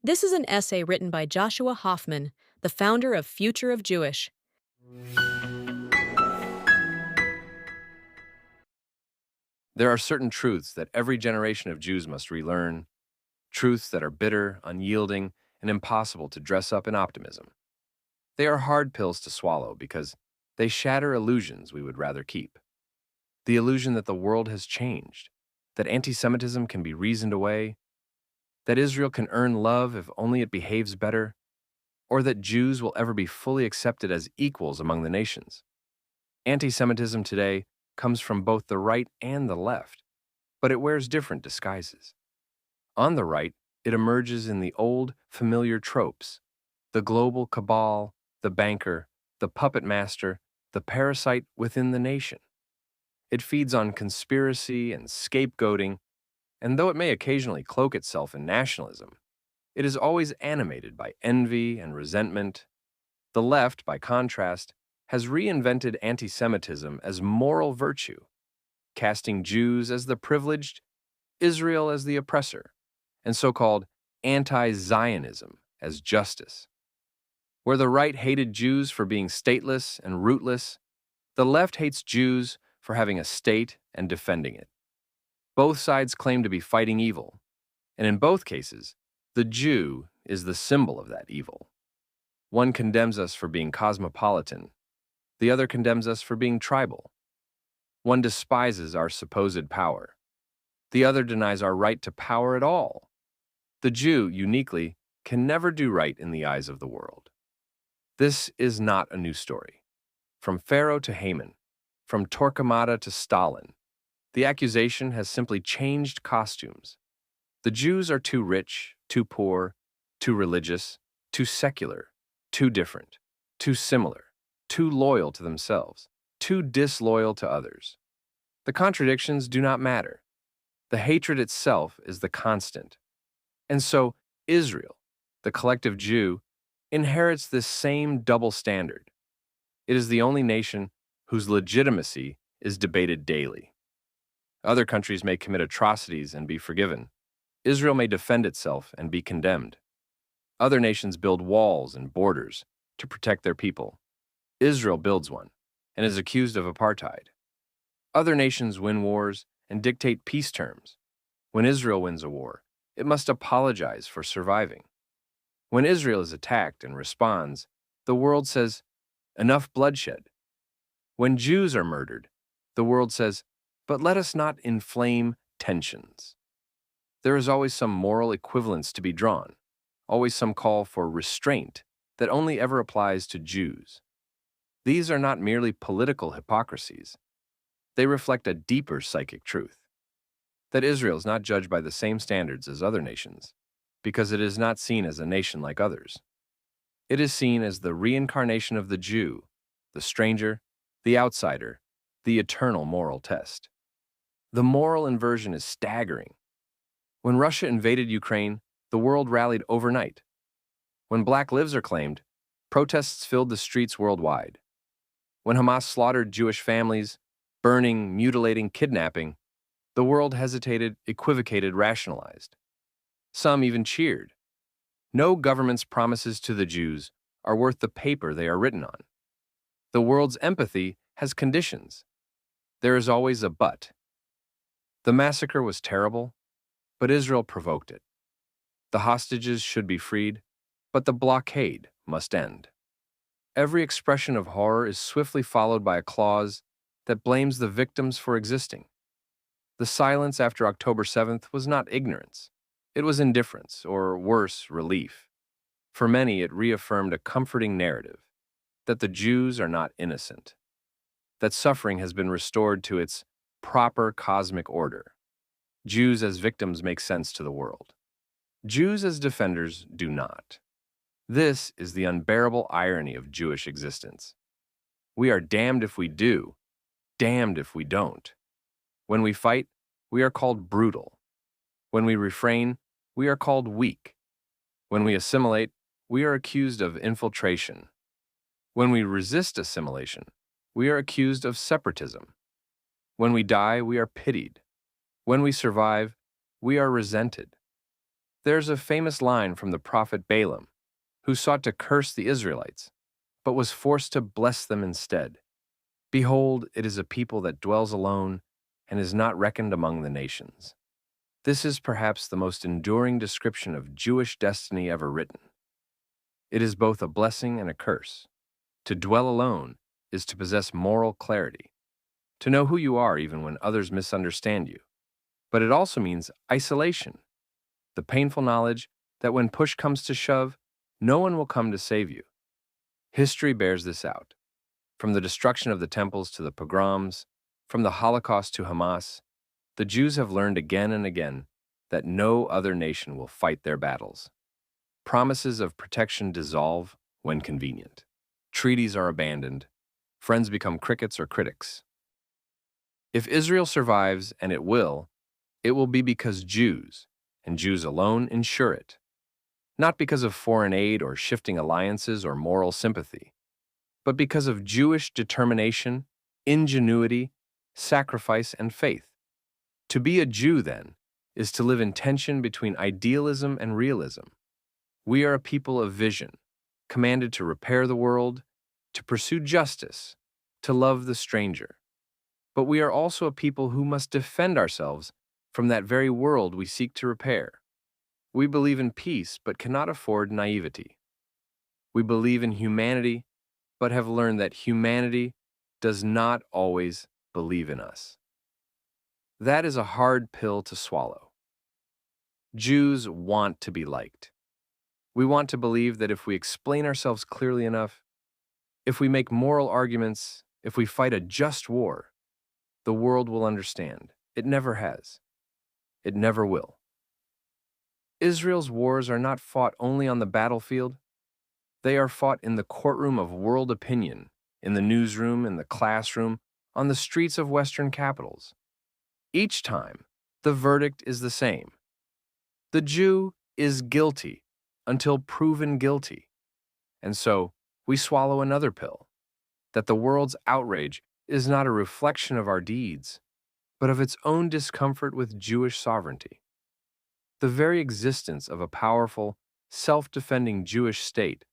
This is an essay written by Joshua Hoffman, the founder of Future of Jewish. There are certain truths that every generation of Jews must relearn, truths that are bitter, unyielding, and impossible to dress up in optimism. They are hard pills to swallow because they shatter illusions we would rather keep. The illusion that the world has changed, that anti-Semitism can be reasoned away, that Israel can earn love if only it behaves better, or that Jews will ever be fully accepted as equals among the nations. Anti-Semitism today comes from both the right and the left, but it wears different disguises. On the right, it emerges in the old, familiar tropes: the global cabal, the banker, the puppet master, the parasite within the nation. It feeds on conspiracy and scapegoating, and though it may occasionally cloak itself in nationalism, it is always animated by envy and resentment. The left, by contrast, has reinvented anti-Semitism as moral virtue, casting Jews as the privileged, Israel as the oppressor, and so-called anti-Zionism as justice. Where the right hated Jews for being stateless and rootless, the left hates Jews for having a state and defending it. Both sides claim to be fighting evil, and in both cases, the Jew is the symbol of that evil. One condemns us for being cosmopolitan, the other condemns us for being tribal. One despises our supposed power, the other denies our right to power at all. The Jew, uniquely, can never do right in the eyes of the world. This is not a new story. From Pharaoh to Haman, from Torquemada to Stalin, the accusation has simply changed costumes. The Jews are too rich, too poor, too religious, too secular, too different, too similar, too loyal to themselves, too disloyal to others. The contradictions do not matter. The hatred itself is the constant. And so, Israel, the collective Jew, inherits this same double standard. It is the only nation whose legitimacy is debated daily. Other countries may commit atrocities and be forgiven. Israel may defend itself and be condemned. Other nations build walls and borders to protect their people. Israel builds one and is accused of apartheid. Other nations win wars and dictate peace terms. When Israel wins a war, it must apologize for surviving. When Israel is attacked and responds, the world says, "Enough bloodshed." When Jews are murdered, the world says, "But let us not inflame tensions." There is always some moral equivalence to be drawn, always some call for restraint that only ever applies to Jews. These are not merely political hypocrisies. They reflect a deeper psychic truth, that Israel is not judged by the same standards as other nations, because it is not seen as a nation like others. It is seen as the reincarnation of the Jew, the stranger, the outsider, the eternal moral test. The moral inversion is staggering. When Russia invaded Ukraine, the world rallied overnight. When Black lives are claimed, protests filled the streets worldwide. When Hamas slaughtered Jewish families, burning, mutilating, kidnapping, the world hesitated, equivocated, rationalized. Some even cheered. No government's promises to the Jews are worth the paper they are written on. The world's empathy has conditions. There is always a but. The massacre was terrible, but Israel provoked it. The hostages should be freed, but the blockade must end. Every expression of horror is swiftly followed by a clause that blames the victims for existing. The silence after October 7th was not ignorance. It was indifference, or worse, relief. For many, it reaffirmed a comforting narrative, that the Jews are not innocent, that suffering has been restored to its proper cosmic order. Jews as victims make sense to the world. Jews as defenders do not. This is the unbearable irony of Jewish existence. We are damned if we do, damned if we don't. When we fight, we are called brutal. When we refrain, we are called weak. When we assimilate, we are accused of infiltration. When we resist assimilation, we are accused of separatism. When we die, we are pitied. When we survive, we are resented. There's a famous line from the prophet Balaam, who sought to curse the Israelites, but was forced to bless them instead. Behold, it is a people that dwells alone and is not reckoned among the nations. This is perhaps the most enduring description of Jewish destiny ever written. It is both a blessing and a curse. To dwell alone is to possess moral clarity, to know who you are even when others misunderstand you. But it also means isolation, the painful knowledge that when push comes to shove, no one will come to save you. History bears this out. From the destruction of the temples to the pogroms, from the Holocaust to Hamas, the Jews have learned again and again that no other nation will fight their battles. Promises of protection dissolve when convenient. Treaties are abandoned. Friends become crickets or critics. If Israel survives, and it will be because Jews, and Jews alone, ensure it. Not because of foreign aid or shifting alliances or moral sympathy, but because of Jewish determination, ingenuity, sacrifice, and faith. To be a Jew, then, is to live in tension between idealism and realism. We are a people of vision, commanded to repair the world, to pursue justice, to love the stranger. But we are also a people who must defend ourselves from that very world we seek to repair. We believe in peace but cannot afford naivety. We believe in humanity but have learned that humanity does not always believe in us. That is a hard pill to swallow. Jews want to be liked. We want to believe that if we explain ourselves clearly enough, if we make moral arguments, if we fight a just war, the world will understand. It never has. It never will. Israel's wars are not fought only on the battlefield. They are fought in the courtroom of world opinion, in the newsroom, in the classroom, on the streets of Western capitals. Each time, the verdict is the same. The Jew is guilty until proven guilty. And so, we swallow another pill, that the world's outrage is not a reflection of our deeds, but of its own discomfort with Jewish sovereignty. The very existence of a powerful, self-defending Jewish state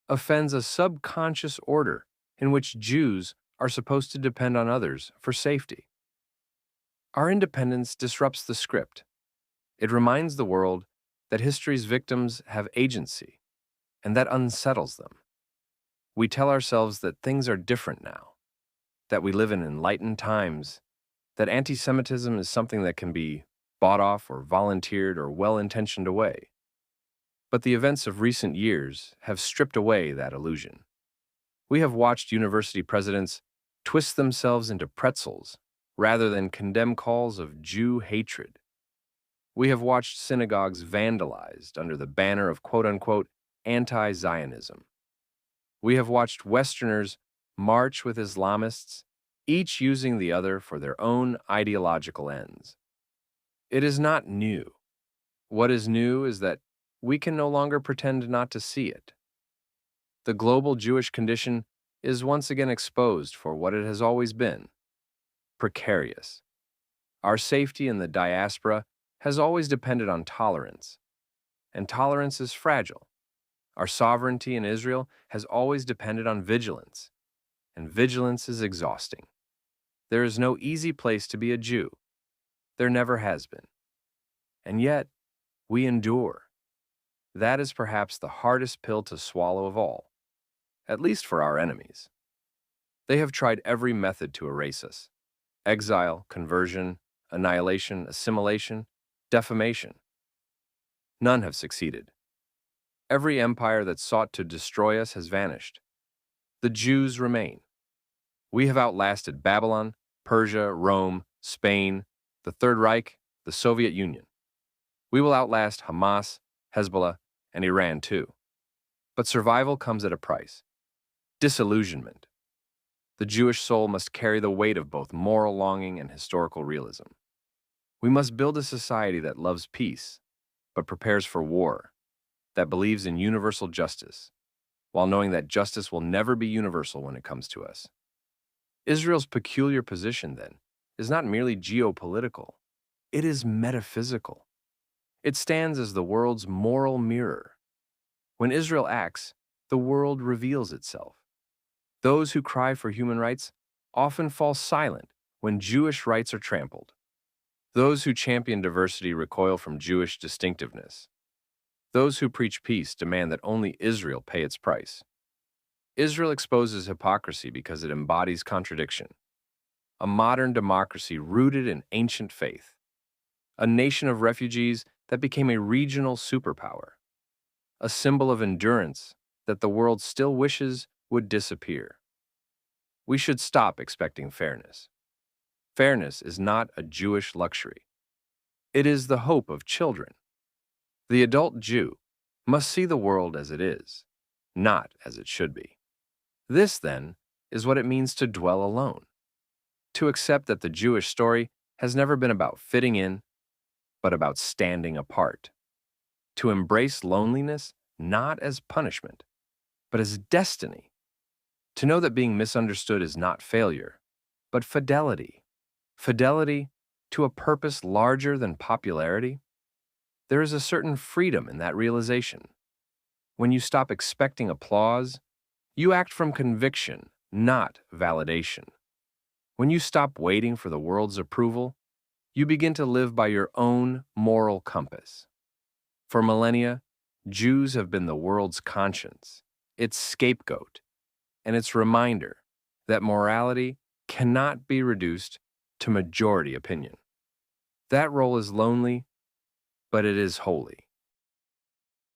offends a subconscious order in which Jews are supposed to depend on others for safety. Our independence disrupts the script. It reminds the world that history's victims have agency, and that unsettles them. We tell ourselves that things are different now, that we live in enlightened times, that anti-Semitism is something that can be bought off or volunteered or well-intentioned away. But the events of recent years have stripped away that illusion. We have watched university presidents twist themselves into pretzels rather than condemn calls of Jew hatred. We have watched synagogues vandalized under the banner of quote-unquote anti-Zionism. We have watched Westerners march with Islamists, each using the other for their own ideological ends. It is not new. What is new is that we can no longer pretend not to see it. The global Jewish condition is once again exposed for what it has always been: precarious. Our safety in the diaspora has always depended on tolerance, and tolerance is fragile. Our sovereignty in Israel has always depended on vigilance, and vigilance is exhausting. There is no easy place to be a Jew. There never has been. And yet, we endure. That is perhaps the hardest pill to swallow of all, at least for our enemies. They have tried every method to erase us: exile, conversion, annihilation, assimilation, defamation. None have succeeded. Every empire that sought to destroy us has vanished. The Jews remain. We have outlasted Babylon, Persia, Rome, Spain, the Third Reich, the Soviet Union. We will outlast Hamas, Hezbollah, and Iran too. But survival comes at a price: disillusionment. The Jewish soul must carry the weight of both moral longing and historical realism. We must build a society that loves peace, but prepares for war, that believes in universal justice, while knowing that justice will never be universal when it comes to us. Israel's peculiar position, then, is not merely geopolitical. It is metaphysical. It stands as the world's moral mirror. When Israel acts, the world reveals itself. Those who cry for human rights often fall silent when Jewish rights are trampled. Those who champion diversity recoil from Jewish distinctiveness. Those who preach peace demand that only Israel pay its price. Israel exposes hypocrisy because it embodies contradiction. A modern democracy rooted in ancient faith. A nation of refugees that became a regional superpower. A symbol of endurance that the world still wishes would disappear. We should stop expecting fairness. Fairness is not a Jewish luxury. It is the hope of children. The adult Jew must see the world as it is, not as it should be. This, then, is what it means to dwell alone. To accept that the Jewish story has never been about fitting in, but about standing apart. To embrace loneliness not as punishment, but as destiny. To know that being misunderstood is not failure, but fidelity. Fidelity to a purpose larger than popularity. There is a certain freedom in that realization. When you stop expecting applause, you act from conviction, not validation. When you stop waiting for the world's approval, you begin to live by your own moral compass. For millennia, Jews have been the world's conscience, its scapegoat, and its reminder that morality cannot be reduced to majority opinion. That role is lonely, but it is holy.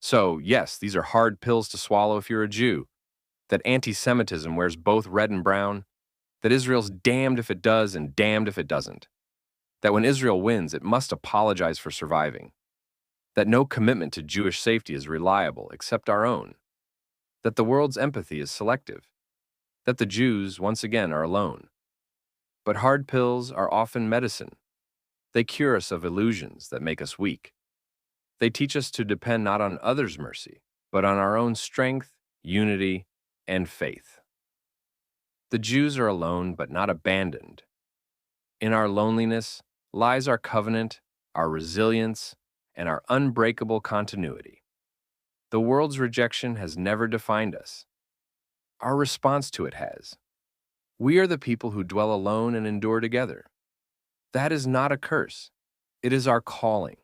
So, yes, these are hard pills to swallow if you're a Jew. That anti-Semitism wears both red and brown. That Israel's damned if it does and damned if it doesn't. That when Israel wins, it must apologize for surviving. That no commitment to Jewish safety is reliable except our own. That the world's empathy is selective. That the Jews, once again, are alone. But hard pills are often medicine. They cure us of illusions that make us weak. They teach us to depend not on others' mercy, but on our own strength, unity, and faith. The Jews are alone but not abandoned. In our loneliness lies our covenant, our resilience, and our unbreakable continuity. The world's rejection has never defined us. Our response to it has. We are the people who dwell alone and endure together. That is not a curse. It is our calling.